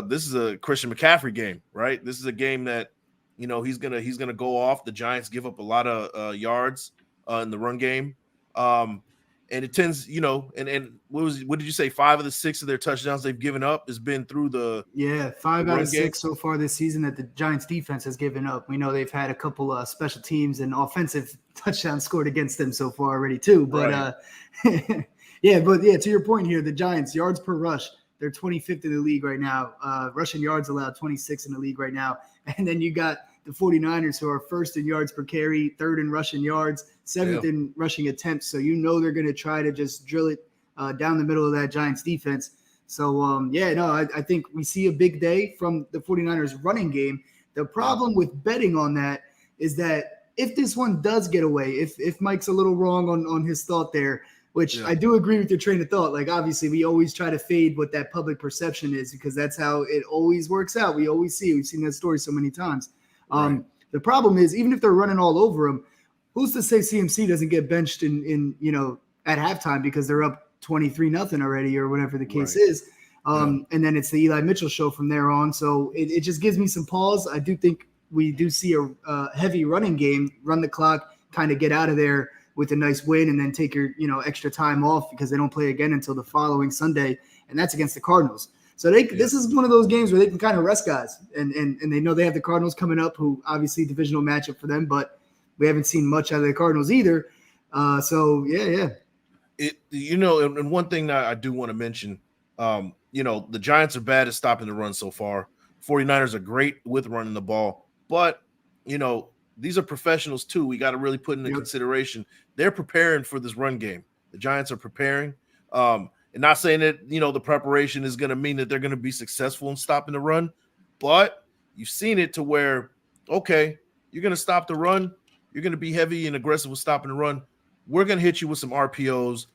this is a Christian McCaffrey game, right? This is a game that he's gonna go off. The Giants give up a lot of yards in the run game, and it tends, and what did you say? 5 of the 6 of their touchdowns they've given up has been through the 5 out of 6 so far this season that the Giants defense has given up. We know they've had a couple special teams and offensive touchdowns scored against them so far already too. But right. To your point here, the Giants yards per rush, they're 25th in the league right now. Rushing yards allowed 26 in the league right now. And then you got the 49ers who are first in yards per carry, third in rushing yards, 7th in rushing attempts. So they're going to try to just drill it down the middle of that Giants defense. So, I think we see a big day from the 49ers running game. The problem with betting on that is that if this one does get away, if Mike's a little wrong on his thought there, which I do agree with your train of thought. Like, obviously, we always try to fade what that public perception is because that's how it always works out. We've seen that story so many times. Right. The problem is, even if they're running all over him, who's to say CMC doesn't get benched in at halftime because they're up 23-0 already or whatever the case is. And then it's the Eli Mitchell show from there on. So it just gives me some pause. I do think we do see a heavy running game, run the clock, kind of get out of there with a nice win and then take your, extra time off because they don't play again until the following Sunday. And that's against the Cardinals. So this is one of those games where they can kind of rest guys and they know they have the Cardinals coming up, who obviously divisional matchup for them, but we haven't seen much out of the Cardinals either. And one thing that I do want to mention, the Giants are bad at stopping the run so far. 49ers are great with running the ball, but these are professionals too. We got to really put into consideration. They're preparing for this run game. The Giants are preparing. And not saying that, the preparation is going to mean that they're going to be successful in stopping the run, but you've seen it to where, okay, you're going to stop the run. You're going to be heavy and aggressive with stopping the run. We're going to hit you with some RPOs,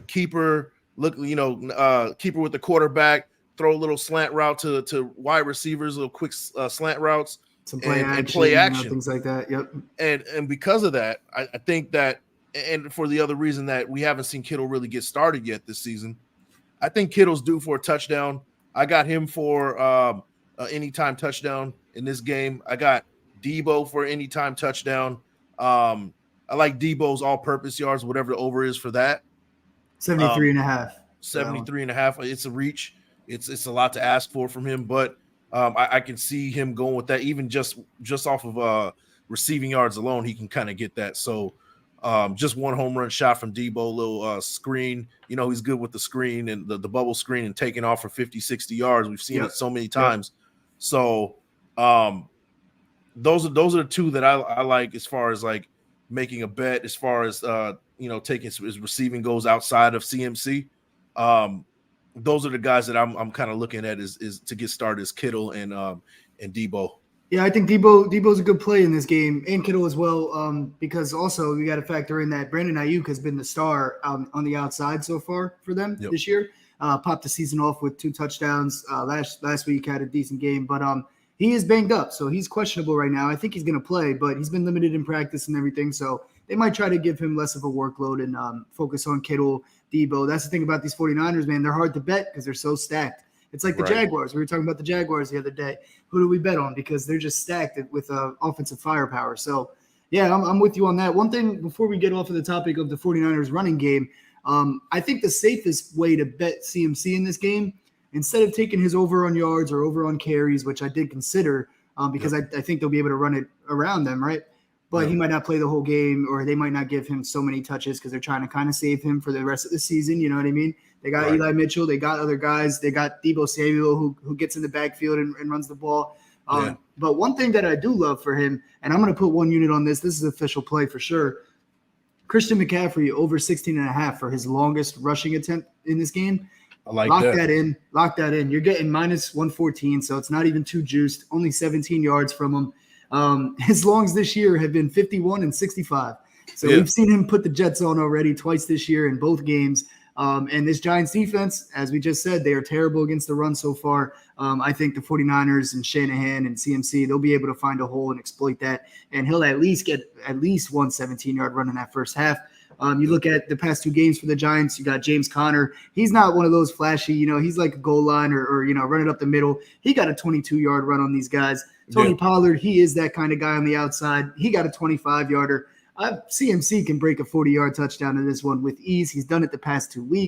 keeper with the quarterback, throw a little slant route to wide receivers, little quick slant routes. Some play action, things like that. Yep. And because of that, I think that, and for the other reason that we haven't seen Kittle really get started yet this season, I think Kittle's due for a touchdown. I got him for anytime touchdown in this game. I got Debo for anytime touchdown. I like Debo's all-purpose yards, whatever the over is for that. 73.5. 73.5. It's a reach. It's a lot to ask for from him, but I can see him going with that. Even just off of receiving yards alone, he can kind of get that. So just one home run shot from Debo, little screen. He's good with the screen and the bubble screen and taking off for 50, 60 yards. We've seen it so many times. So those are the two that I like as far as like making a bet as far as taking his receiving goes outside of CMC. Those are the guys that I'm kind of looking at is to get started as Kittle and Debo. Yeah, I think Debo's a good play in this game, and Kittle as well, because also you got to factor in that Brandon Ayuk has been the star on the outside so far for them this year. Popped the season off with 2 touchdowns. Last week had a decent game, but he is banged up, so he's questionable right now. I think he's going to play, but he's been limited in practice and everything, so they might try to give him less of a workload and focus on Kittle, Debo. That's the thing about these 49ers, man. They're hard to bet because they're so stacked. It's like the Jaguars. We were talking about the Jaguars the other day. Who do we bet on? Because they're just stacked with offensive firepower. So, yeah, I'm with you on that. One thing before we get off of the topic of the 49ers running game, I think the safest way to bet CMC in this game, instead of taking his over on yards or over on carries, which I did consider because I think they'll be able to run it around them, right? But he might not play the whole game, or they might not give him so many touches because they're trying to kind of save him for the rest of the season. You know what I mean? They got Eli Mitchell. They got other guys. They got Deebo Samuel who gets in the backfield and runs the ball. But one thing that I do love for him, and I'm going to put 1 unit on this. This is official play for sure. Christian McCaffrey over 16.5 for his longest rushing attempt in this game. I like Lock that in. You're getting minus 114, so it's not even too juiced. Only 17 yards from him. His longs this year have been 51 and 65. So we've seen him put the Jets on already twice this year in both games. And this Giants defense, as we just said, they are terrible against the run so far. I think the 49ers and Shanahan and CMC, they'll be able to find a hole and exploit that. And he'll at least get one 17-yard run in that first half. You look at the past 2 games for the Giants, you got James Conner. He's not one of those flashy, he's like a goal line or running up the middle. He got a 22-yard run on these guys. Tony Pollard, he is that kind of guy on the outside. He got a 25-yarder. CMC can break a 40-yard touchdown in this one with ease. He's done it the past 2 weeks.